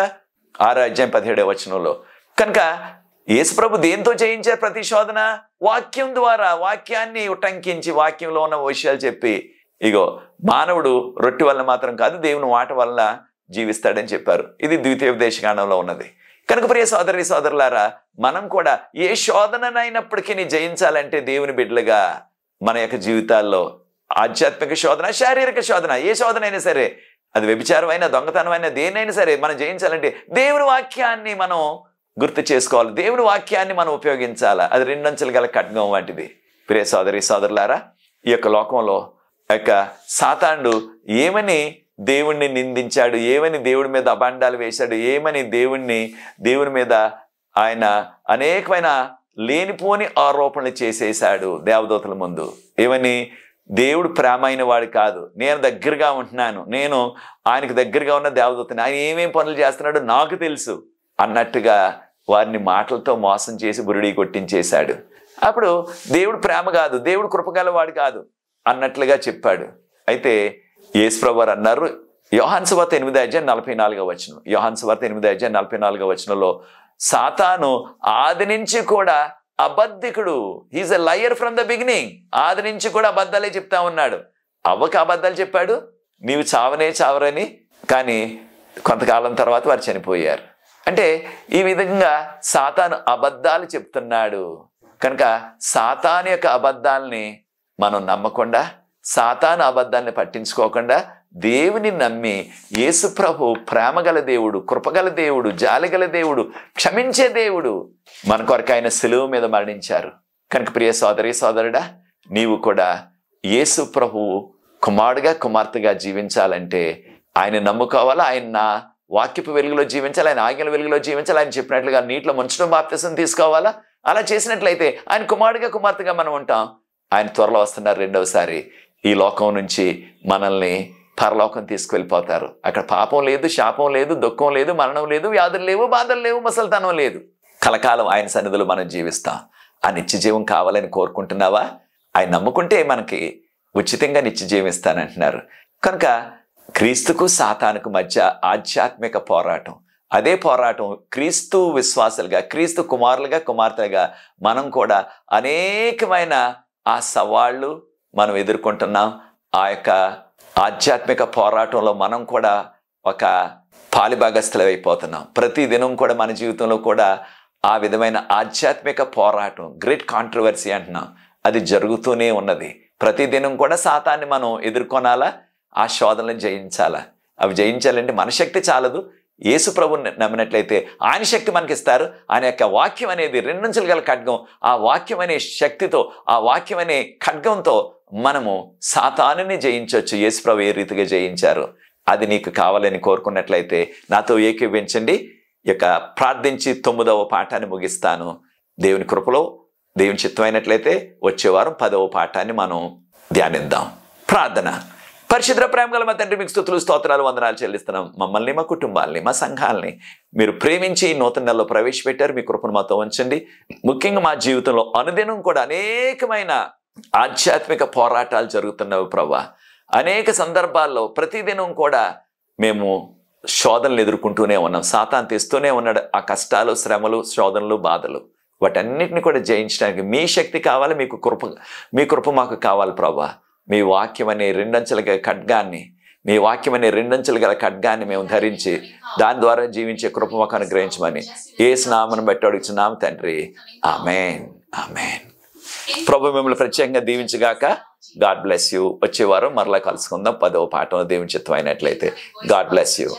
6వ అధ్యాయం 17వ వచనంలో. కనుక యేసుప్రభు దేంతో జయించారు ప్రతి శోధన? వాక్యం ద్వారా. వాక్యాన్ని ఉటంకించి వాక్యంలో ఉన్న విషయాలు చెప్పి, ఇగో మానవుడు రొట్టె వల్ల మాత్రం కాదు దేవుని మాట వల్ల జీవిస్తాడని చెప్పారు. ఇది ద్వితీయోపదేశకాండంలో ఉన్నది. కనుక ప్రియ సోదరి సోదరులారా, మనం కూడా ఏ శోధననైనప్పటికీ జయించాలంటే దేవుని బిడ్డలుగా మన యొక్క జీవితాల్లో ఆధ్యాత్మిక శోధన, శారీరక శోధన, ఏ శోధన అయినా సరే, అది వ్యభిచారమైనా దొంగతనమైనా దేనైనా సరే మనం జయించాలంటే దేవుని వాక్యాన్ని మనం గుర్తు చేసుకోవాలి, దేవుని వాక్యాన్ని మనం ఉపయోగించాలి. అది 2 అంచులు గల ఖడ్గం వంటిది. ప్రియ సోదరి సోదరులారా, ఈ యొక్క లోకంలో యొక్క సాతానుడు ఏమని దేవుణ్ణి నిందించాడు, ఏమని దేవుడి మీద అబాండాలు వేశాడు, ఏమని దేవుని మీద ఆయన అనేకమైన లేనిపోని ఆరోపణలు చేసేశాడు దేవదూతల ముందు. ఏమని? దేవుడు ప్రేమ అయిన వాడు కాదు, నేను దగ్గరగా ఉంటున్నాను, నేను ఆయనకు దగ్గరగా ఉన్న దేవదూతని, ఆయన ఏమేం పనులు చేస్తున్నాడో నాకు తెలుసు అన్నట్టుగా వారిని మాటలతో మోసం చేసి బురిడి కొట్టించేశాడు. అప్పుడు దేవుడు ప్రేమ కాదు, దేవుడు కృపగలవాడు కాదు అన్నట్లుగా చెప్పాడు. అయితే యేసుప్రభు వారు అన్నారు, యోహాను సువార్త 8వ అధ్యాయం 44వ వచనం, యోహాను సువార్త 8వ అధ్యాయం 44వ వచనంలో, సాతాను ఆది నుంచి కూడా అబద్ధికుడు, he is a liar from the beginning. ఆది నుంచి కూడా అబద్ధాలే చెప్తా ఉన్నాడు. అవ్వకి అబద్ధాలు చెప్పాడు, నీవు చావరని. కానీ కొంతకాలం తర్వాత వారు చనిపోయారు. అంటే ఈ విధంగా సాతాను అబద్ధాలు చెప్తున్నాడు. కనుక సాతాను యొక్క అబద్ధాలని మనం నమ్మకుండా, సాతాను అబద్ధాన్ని పట్టించుకోకుండా దేవుని నమ్మి, యేసు ప్రభు ప్రేమగల దేవుడు, కృపగల దేవుడు, జాలిగల దేవుడు, క్షమించే దేవుడు, మన కొరకు ఆయన సిలువ మీద మరణించారు. కనుక ప్రియ సోదరి సోదరుడా, నీవు కూడా యేసు ప్రభు కుమారుడుగా కుమార్తెగా జీవించాలంటే ఆయన నమ్ముకోవాలా, ఆయన వాక్యపు వెలుగులో జీవించాలి, ఆయన ఆజ్ఞల వెలుగులో జీవించాలి, ఆయన చెప్పినట్లుగా నీటిలో ముంచడం బాప్తిసం తీసుకోవాలా. అలా చేసినట్లయితే ఆయన కుమారుడుగా కుమార్తెగా మనం ఉంటాం. ఆయన త్వరలో వస్తున్నారు రెండవసారి. ఈ లోకం నుంచి మనల్ని పరలోకం తీసుకువెళ్ళిపోతారు. అక్కడ పాపం లేదు, శాపం లేదు, దుఃఖం లేదు, మరణం లేదు, వ్యాధులు లేవు, బాధలు లేవు, ముసలితనం లేదు. కలకాలం ఆయన సన్నిధిలో మనం జీవిస్తాం. ఆ నిత్య జీవం కావాలని కోరుకుంటున్నావా? ఆయన నమ్ముకుంటే మనకి ఉచితంగా నిత్య జీవం ఇస్తానంటున్నారు. కనుక క్రీస్తుకు సాతానుకు మధ్య ఆధ్యాత్మిక పోరాటం. అదే పోరాటం క్రీస్తు విశ్వాసులుగా, క్రీస్తు కుమారులుగా కుమార్తెలుగా మనం కూడా అనేకమైన ఆ సవాళ్ళు మనం ఎదుర్కొంటున్నాం. ఆ యొక్క ఆధ్యాత్మిక పోరాటంలో మనం కూడా ఒక పాలిభాగస్థులు అయిపోతున్నాం. ప్రతి దినం కూడా మన జీవితంలో కూడా ఆ విధమైన ఆధ్యాత్మిక పోరాటం, గ్రేట్ కాంట్రవర్సీ అంటున్నాం, అది జరుగుతూనే ఉన్నది. ప్రతి దినం కూడా సాతాన్ని మనం ఎదుర్కొనాలా, ఆ శోధనలను జయించాలా. అవి జయించాలంటే మన శక్తి చాలదు, యేసు ప్రభుని నమ్మినట్లయితే ఆయన శక్తి మనకి ఇస్తారు. ఆయన యొక్క వాక్యం అనేది రెండంచులు గల ఖడ్గం. ఆ వాక్యం అనే శక్తితో, ఆ వాక్యం అనే ఖడ్గంతో మనము సాతానుని జయించవచ్చు. యేసు ప్రభు ఏ రీతిగా జయించారు అది నీకు కావాలని కోరుకున్నట్లయితే నాతో ఏకీభవించండి. ఇక ప్రార్థించి 9వ పాఠాన్ని ముగిస్తాను. దేవుని కృపలో దేవుని చిత్తమైనట్లయితే వచ్చే వారం 10వ పాఠాన్ని మనం ధ్యానిద్దాం. ప్రార్థన. పరిశుద్ధ ప్రేమ గల మా తండ్రి, మీకు స్తుతులు స్తోత్రాలు వందనాలు చెల్లిస్తున్నాం. మమ్మల్ని, మా కుటుంబాలని, మా సంఘాలని మీరు ప్రేమించి నూతన నెలలో ప్రవేశపెట్టారు. మీ కృపను మాతో ఉంచండి. ముఖ్యంగా మా జీవితంలో అనుదినం కూడా అనేకమైన ఆధ్యాత్మిక పోరాటాలు జరుగుతున్నవి ప్రభువా. అనేక సందర్భాల్లో ప్రతిదినం కూడా మేము శోధనలు ఎదుర్కొంటూనే ఉన్నాం. సాతాను తెస్తూనే ఉన్నాడు ఆ కష్టాలు, శ్రమలు, శోధనలు, బాధలు. వాటన్నిటిని కూడా జయించడానికి మీ శక్తి కావాలి. మీ కృప మాకు కావాలి ప్రభువా. మీ వాక్యం అనే రెండంచెల ఖడ్గాన్ని, మీ వాక్యం అనే రెండంచెలు గల ఖడ్గాన్ని మేము ధరించి దాని ద్వారా జీవించే కృప మాకు అనుగ్రహించమని యేసు నామమును బట్టి అడుగుచున్నాం తండ్రి. ఆమేన్, ఆమేన్. ప్రభు మిమ్మల్ని ప్రత్యేకంగా దీవించుగాక. God bless you. వచ్చే వారం మరలా కలుసుకుందాం 10వ పాఠం దేవుని చిత్తం అయినట్లయితే. God bless you.